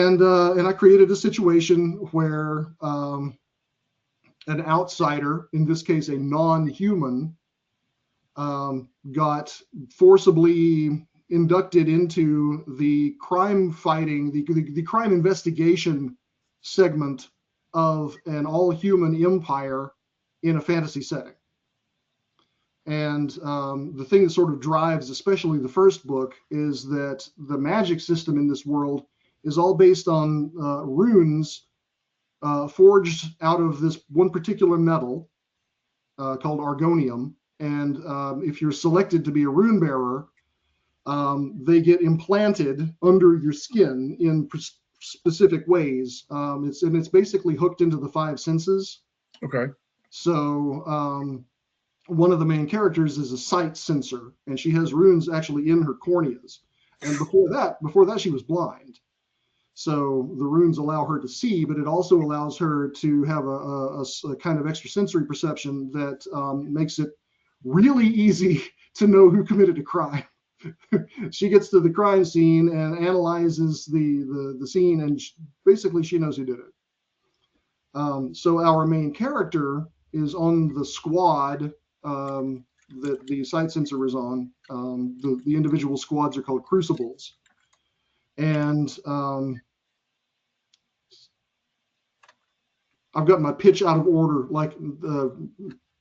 And I created a situation where an outsider, in this case a non-human, got forcibly inducted into the crime fighting, the crime investigation segment of an all-human empire in a fantasy setting. And the thing that sort of drives, especially the first book, is that the magic system in this world is all based on runes forged out of this one particular metal called argonium. And if you're selected to be a rune bearer, they get implanted under your skin in specific ways. It's basically hooked into the five senses. Okay. So one of the main characters is a sight sensor, and she has runes actually in her corneas. And before that, she was blind. So the runes allow her to see, but it also allows her to have a kind of extrasensory perception that makes it really easy to know who committed a crime. She gets to the crime scene and analyzes the scene, and basically she knows who did it. So our main character is on the squad that the sight sensor is on. The individual squads are called crucibles. And I've got my pitch out of order. Like,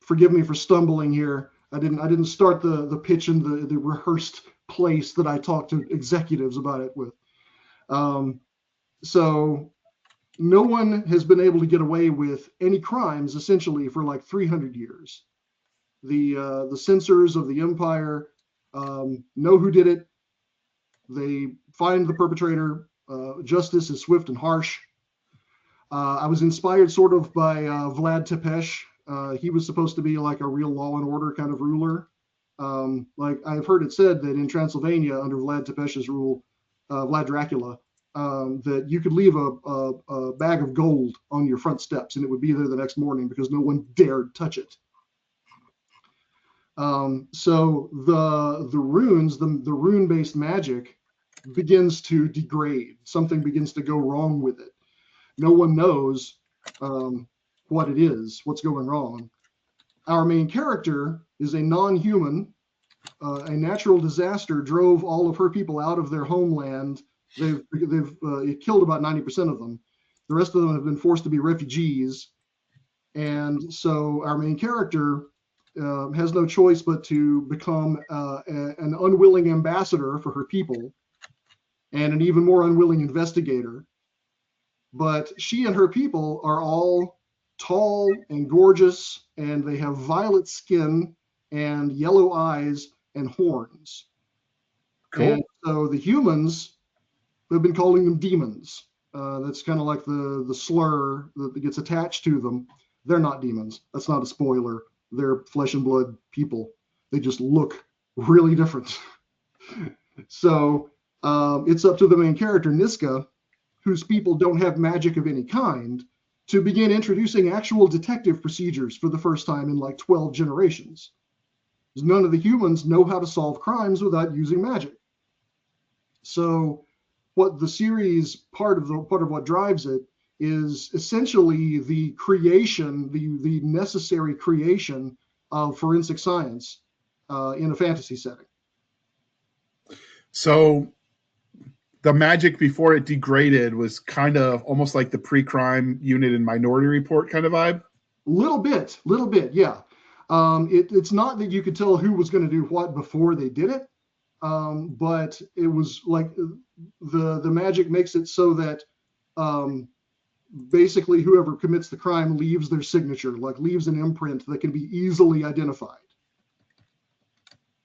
forgive me for stumbling here. I didn't start the pitch in the rehearsed place that I talked to executives about it with. So no one has been able to get away with any crimes essentially for like 300 years. The censors of the empire know who did it. They find the perpetrator. Justice is swift and harsh. I was inspired sort of by Vlad Tepes. He was supposed to be like a real law and order kind of ruler. Like I've heard it said that in Transylvania under Vlad Tepes's rule, Vlad Dracula, that you could leave a bag of gold on your front steps and it would be there the next morning because no one dared touch it. So the runes, the rune-based magic begins to degrade. Something begins to go wrong with it. No one knows what it is, what's going wrong. Our main character is a non-human. A natural disaster drove all of her people out of their homeland. They've killed about 90% of them. The rest of them have been forced to be refugees. And so our main character has no choice but to become an unwilling ambassador for her people and an even more unwilling investigator. But she and her people are all tall and gorgeous, and they have violet skin and yellow eyes and horns. Cool. And so the humans, they've been calling them demons. That's kind of like the slur that gets attached to them. They're not demons. That's not a spoiler. They're flesh and blood people. They just look really different. So it's up to the main character, Niska, whose people don't have magic of any kind, to begin introducing actual detective procedures for the first time in like 12 generations. None of the humans know how to solve crimes without using magic. So what the series, part of what drives it, is essentially the creation, the necessary creation of forensic science in a fantasy setting. So the magic before it degraded was kind of almost like the pre-crime unit in Minority Report kind of vibe? Little bit, yeah. It's not that you could tell who was going to do what before they did it, but it was like the magic makes it so that basically whoever commits the crime leaves their signature, like leaves an imprint that can be easily identified.